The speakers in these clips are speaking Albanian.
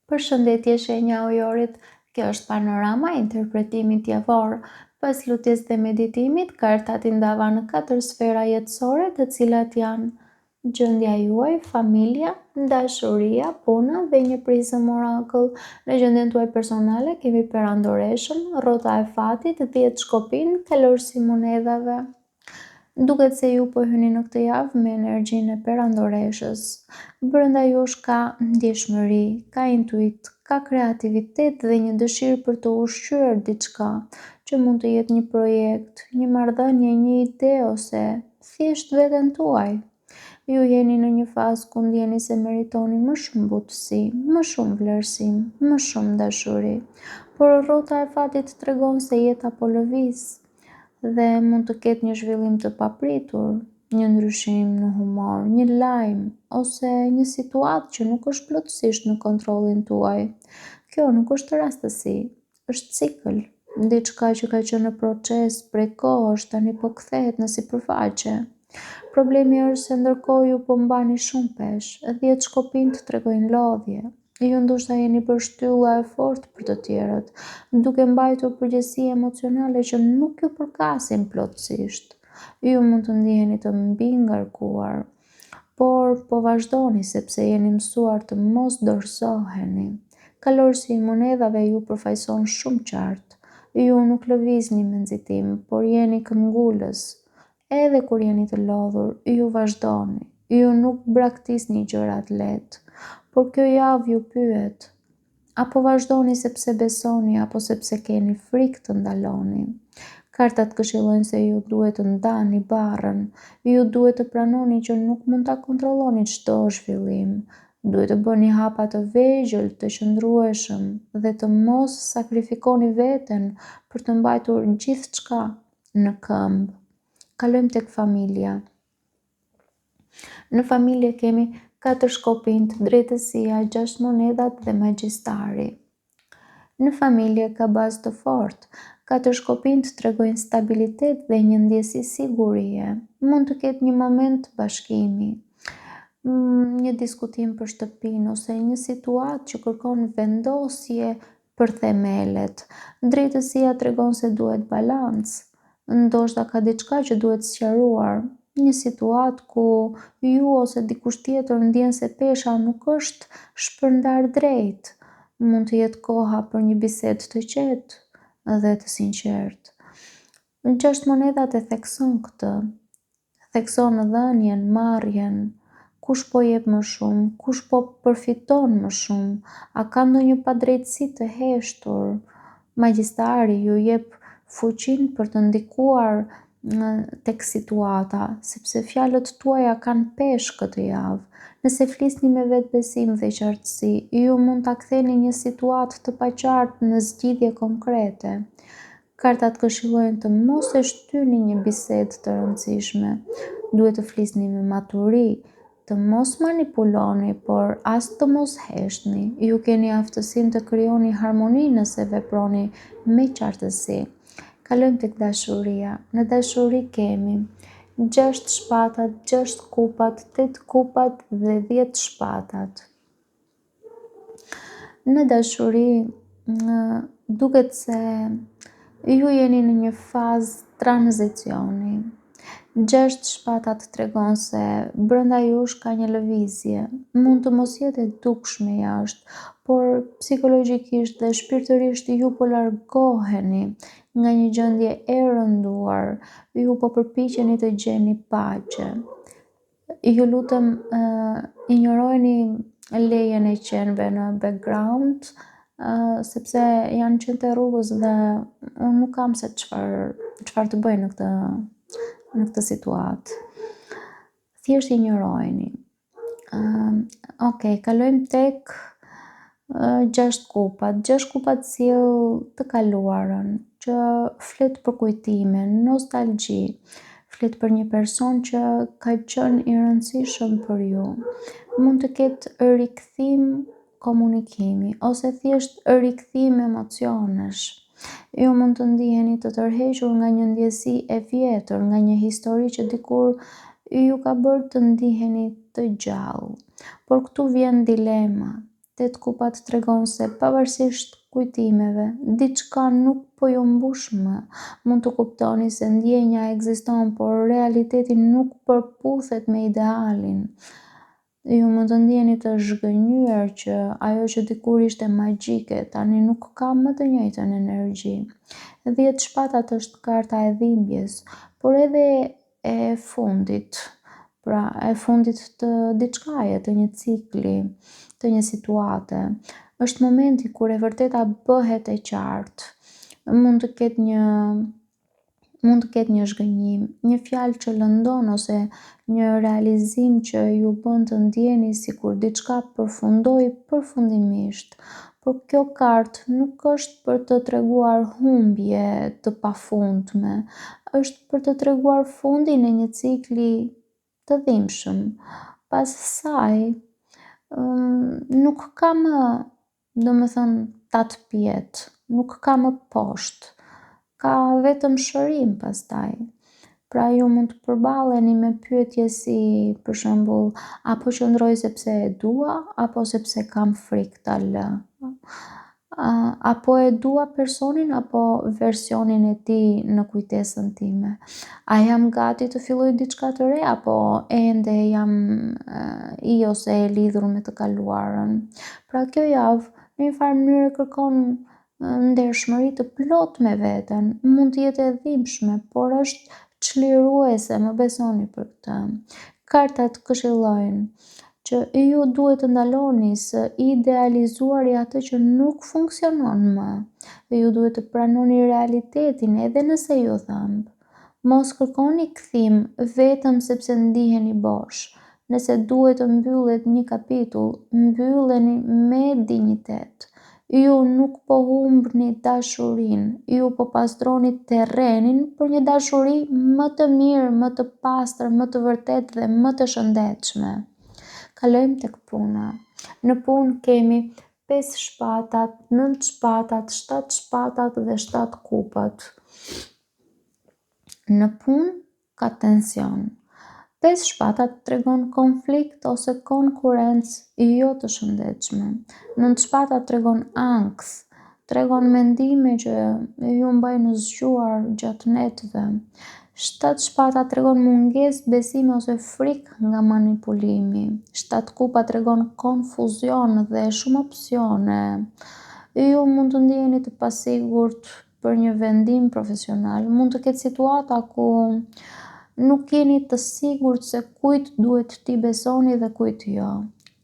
Përshëndetje shenja ujorit, kjo është panorama e interpretimit javor. Pas lutjes dhe meditimit, kartat i ndava në 4 sfera jetësore, të cilat janë gjendja juaj, familja, dashuria, puna dhe një prizëm orakull. Në gjendjen tuaj personale kemi perandoreshën, rrota e fatit, 10 shkopin, kalorësi monedhave. Duket se ju po hyni në këtë javë me energjinë e perandoreshës. Brenda jush ka ndjeshmëri, ka intuit, ka kreativitet dhe një dëshirë për të ushqyer diçka, që mund të jetë një projekt, një marrëdhënie, një ide ose thjesht veten tuaj. Ju jeni në një fazë ku ndjeni se meritoni më shumë butësi, më shumë vlerësim, më shumë dashuri. Por rrota e fatit tregon se jeta po lëviz dhe mund të ketë një zhvillim të papritur, një ndryshim në humor, një lajm ose një situatë që nuk është plotësisht në kontrollin tuaj. Kjo nuk është rastësi, është cikël, diçka që ka qenë në proces prej kohësh tani po kthehet në sipërfaqe. Problemi është se ndërkohë ju po mbani shumë peshë, 10 shkopin të tregojnë lodhje. Ju ndoshta jeni bërë shtylla e fortë për të tjerët, duke mbajtur përgjegjësi emocionale që nuk ju përkasin plotësisht. Ju mund të ndiheni të mbi ngarkuar, por po vazhdoni sepse jeni mësuar të mos dorëzoheni. Kalorësi i monedhave ju përfaqëson shumë qartë. Ju nuk lëvizni me nxitim, por jeni këmbgulës. Edhe kur jeni të lodhur, ju vazhdoni. Ju nuk braktisni gjërat lehtë. Por kjo javë ju pyet, apo vazhdoni sepse besoni apo sepse keni frikë të ndaloni? Kartat këshillojnë se ju duhet të ndani barrën, ju duhet të pranoni që nuk mund ta kontrolloni çdo zhvillim. Duhet të bëni hapa të vegjël të qëndrueshëm dhe të mos sakrifikoni veten për të mbajtur gjithçka në këmbë. Kalojmë tek familja. Në familje kemi 4 shkopinj, drejtësia, 6 monedhat dhe magjistari. Në familje ka bazë të fortë. 4 shkopinj tregojnë stabilitet dhe një ndjesi sigurie. Mund të ketë një moment bashkimi, një diskutim për shtëpinë ose një situatë që kërkon vendosje për themelet. Drejtësia tregon se duhet balancë. Ndoshta ka diçka që duhet sqaruar, një situatë ku ju ose dikush tjetër ndjen se pesha nuk është shpërndar drejt. Mund të jetë koha për një bisedë të qetë dhe të sinqertë. 6 monedhat e thekson këtë. Thekson dhënien, marrjen, kush po jep më shumë, kush po përfiton më shumë, a ka ndonjë padrejtësi të heshtur. Magjistari ju jep fuqinë për të ndikuar tek situata, sepse fjalët tuaja kanë peshë këtë javë. Nëse flisni me vetbesim dhe qartësi, ju mund ta ktheni një situatë të paqartë në zgjidhje konkrete. Kartat këshillojnë të mos e shtyni një bisedë të rëndësishme. Duhet të flisni me maturi, të mos manipuloni, por as të mos heshtni. Ju keni aftësinë të krijoni harmoni nëse veproni me qartësi. Kalojmë tek dashuria. Në dashuri kemi 6 shpatat, 6 kupat, 8 kupat dhe 10 shpatat. Në dashuri duket se ju jeni në një fazë tranzicioni. 6 shpatat tregon se brenda jush ka një lëvizje. Mund të mos jetë e dukshme jashtë, por psikologjikisht dhe shpirtërisht ju po largoheni nga një gjendje e rënduar. Ju po përpiqeni të gjeni paqe. Ju lutem, injorojeni lejen e qenve në background, sepse janë qenë te rrugës dhe unë nuk kam se çfarë të bëj në këtë situatë. Thjesht injorojeni. Okej, kalojmë tek 6 kupat. 6 kupat sjell të kaluarën, që flet për kujtime, nostalgji, flet për një person që ka qenë i rëndësishëm për ju. Mund të ketë rikthim komunikimi ose thjesht rikthim emocionesh. Ju mund të ndiheni të tërhequr nga një ndjesi e vjetër, nga një histori që dikur ju ka bërë të ndiheni të gjallë. Por këtu vjen dilema. 8 kupat tregon se pavarësisht kujtimeve, diçka nuk po ju mbush më. Mund të kuptoni se ndjenja ekziston, por realiteti nuk përputhet me idealin. Ju mund të ndjeni të zhgënjur që ajo që dikur ishte magjike tani nuk ka më të njëjtën energji. 10 shpatat është karta e dhimbjes, por edhe e fundit. Pra, e fundit të diçkaje, të një cikli, të një situate. Është momenti kur e vërteta bëhet e qartë. Mund të ketë një zhgënjim, një fjalë që lëndon ose një realizim që ju bën të ndjeni sikur diçka përfundoi përfundimisht. Por kjo kartë nuk është për të treguar humbje të pafundme, është për të treguar fundin e një cikli të dhimbshëm. Pas saj, nuk ka më, domethënë, 8 pjetë, nuk ka më poshtë, ka vetëm shërim pastaj. Pra ju mund të përballeni me pyetje si për shembull, apo qëndroj sepse e dua apo sepse kam frikë ta lë? Apo e dua personin apo versionin e tij në kujtesën time? A jam gati të filloj diçka të re apo ende jam I ose e lidhur me të kaluarën? Pra kjo javë në një farë mënyrë kërkon ndershmëri të plotë me veten. Mund të jetë e dhimbshme, por është çliruese, më besoni për këtë. Kartat këshillojnë që ju duhet të ndaloni së idealizuari atë që nuk funksionon më dhe ju duhet të pranoni realitetin edhe nëse ju dhëmb. Mos kërkoni kthim vetëm sepse ndiheni bosh. Nëse duhet të mbyllet një kapitull, mbylleni me dinjitet. Ju nuk po humbni dashurinë, ju po pastroni terrenin për një dashuri më të mirë, më të pastër, më të vërtetë dhe më të shëndetshme. Kalojmë tek puna. Në punë kemi 5 shpatat, 9 shpatat, 7 shpatat dhe 7 kupat. Në punë ka tension. 5 shpatat tregon konflikt ose konkurrencë jo të shëndetshme. 9 shpatat tregon ankth, tregon mendime që ju mbajnë zgjuar gjatë netëve. 7 shpatat tregon mungesë besimi ose frikë nga manipulimi. 7 kupa tregon konfuzion dhe shumë opsione. Ju mund të ndjeni të pasigurt për një vendim profesional. Mund të ketë situata ku nuk jeni të sigurt se kujt duhet t'i besoni dhe kujt jo.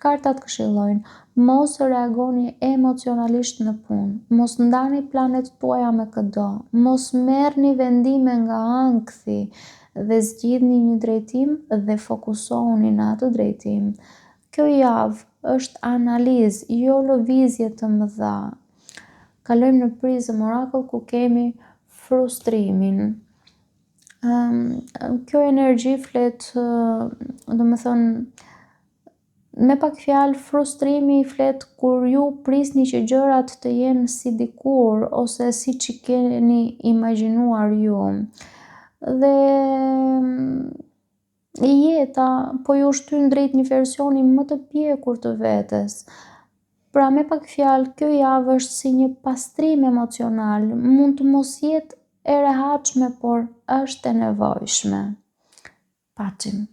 Kartat këshillojnë, mos reagoni emocionalisht në punë, mos ndani planet tuaja me këdo, mos merrni vendime nga ankthi dhe zgjidhni një drejtim dhe fokusohuni në atë drejtim. Kjo javë është analizë, jo lëvizje të mëdha. Kalojmë në prizëm orakull ku kemi frustrimin. Kjo energji flet, domethënë, me pak fjalë frustrimi flet kur ju prisni që gjërat të jenë si dikur ose siç I keni imagjinuar ju. Dhe jeta po ju shtyn drejt një versioni më të pjekur të vetes. Pra me pak fjalë, kjo javë është si një pastrim emocional, mund të mos jetë e rehatshme, por është e nevojshme. Paçim.